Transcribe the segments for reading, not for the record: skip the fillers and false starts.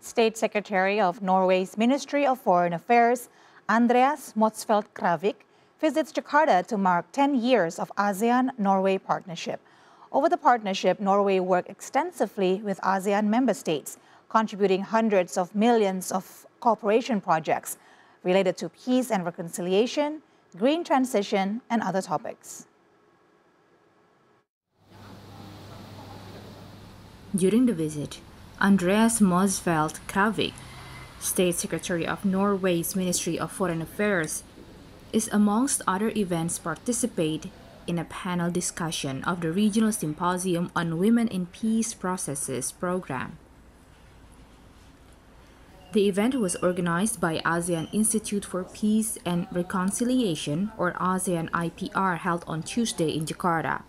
State Secretary of Norway's Ministry of Foreign Affairs, Andreas Motzfeldt Kravik, visits Jakarta to mark 10 years of ASEAN-Norway partnership. Over the partnership, Norway worked extensively with ASEAN member states, contributing hundreds of millions of cooperation projects related to peace and reconciliation, green transition, and other topics. During the visit, Andreas Motzfeldt Kravik, State Secretary of Norway's Ministry of Foreign Affairs, is amongst other events participate in a panel discussion of the Regional Symposium on Women in Peace Processes program. The event was organized by ASEAN Institute for Peace and Reconciliation, or ASEAN IPR, held on Tuesday in Jakarta.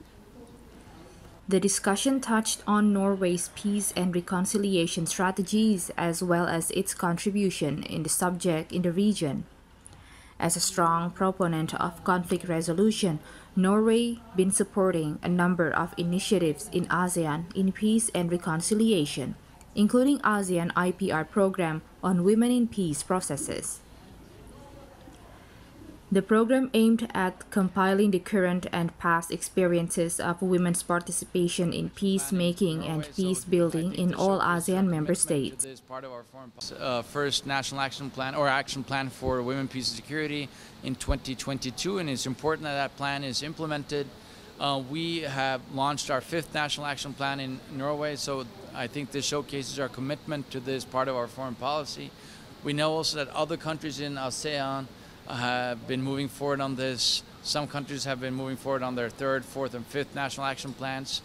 The discussion touched on Norway's peace and reconciliation strategies as well as its contribution in the subject in the region. As a strong proponent of conflict resolution, Norway been supporting a number of initiatives in ASEAN in peace and reconciliation, including ASEAN IPR program on women in peace processes. The program aimed at compiling the current and past experiences of women's participation in peacemaking and peace building in all ASEAN member states. This is part of our first national action plan or action plan for women, peace and security in 2022, and it's important that that plan is implemented. We have launched our 5th national action plan in Norway, so I think this showcases our commitment to this part of our foreign policy. We know also that other countries in ASEAN have been moving forward on this. Some countries have been moving forward on their 3rd, 4th, and 5th national action plans.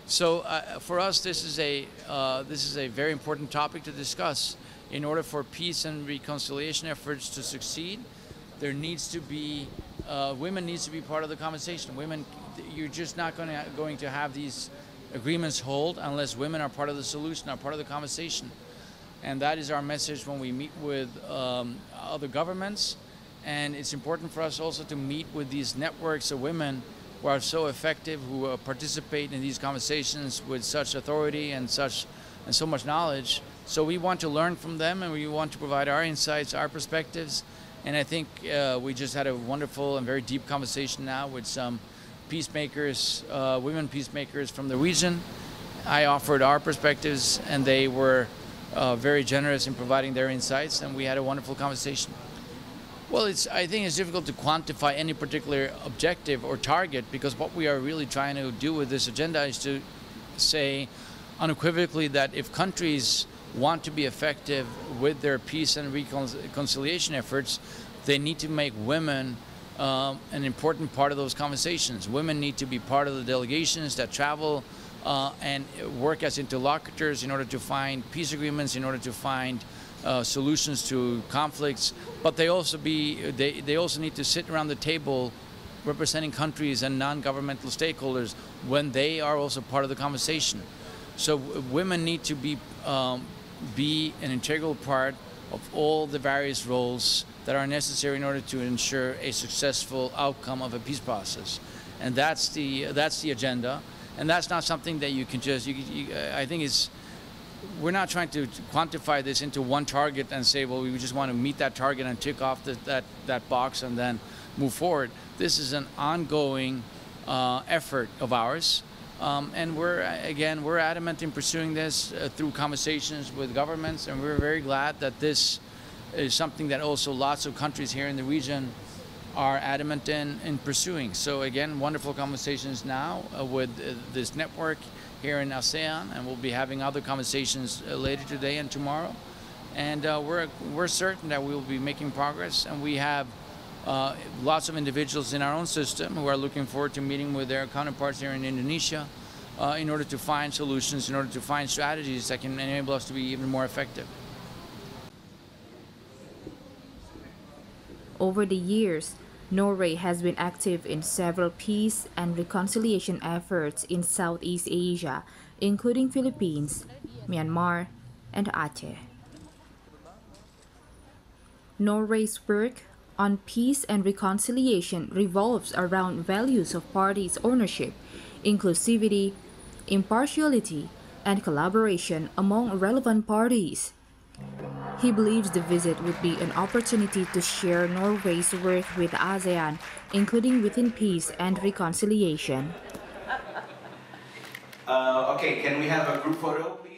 So for us, this is a very important topic to discuss. In order for peace and reconciliation efforts to succeed, there needs to be women needs to be part of the conversation. Women, you're just not going to have these agreements hold unless women are part of the solution, are part of the conversation. And that is our message when we meet with other governments. And it's important for us also to meet with these networks of women who are so effective, who participate in these conversations with such authority and so much knowledge. So we want to learn from them, and we want to provide our insights, our perspectives. And I think we just had a wonderful and very deep conversation now with some peacemakers, women peacemakers from the region. I offered our perspectives, and they were very generous in providing their insights, and we had a wonderful conversation. Well, I think it's difficult to quantify any particular objective or target, because what we are really trying to do with this agenda is to say unequivocally that if countries want to be effective with their peace and reconciliation efforts, they need to make women an important part of those conversations. Women need to be part of the delegations that travel and work as interlocutors in order to find peace agreements, in order to find solutions to conflicts, but they also need to sit around the table representing countries and non-governmental stakeholders when they are also part of the conversation. So women need to be an integral part of all the various roles that are necessary in order to ensure a successful outcome of a peace process, and that's the agenda, and that's not something that you can just. I think it's. We're not trying to quantify this into one target and say, well, we just want to meet that target and tick off that box and then move forward. This is an ongoing effort of ours, and we're adamant in pursuing this through conversations with governments, and we're very glad that this is something that also lots of countries here in the region are adamant in pursuing. So again, wonderful conversations now with this network here in ASEAN, and we'll be having other conversations later today and tomorrow. And we're certain that we will be making progress, and we have lots of individuals in our own system who are looking forward to meeting with their counterparts here in Indonesia in order to find solutions, in order to find strategies that can enable us to be even more effective. Over the years, Norway has been active in several peace and reconciliation efforts in Southeast Asia, including Philippines, Myanmar, and Aceh. Norway's work on peace and reconciliation revolves around values of parties' ownership, inclusivity, impartiality, and collaboration among relevant parties. He believes the visit would be an opportunity to share Norway's work with ASEAN, including within peace and reconciliation. Okay, can we have a group photo, please?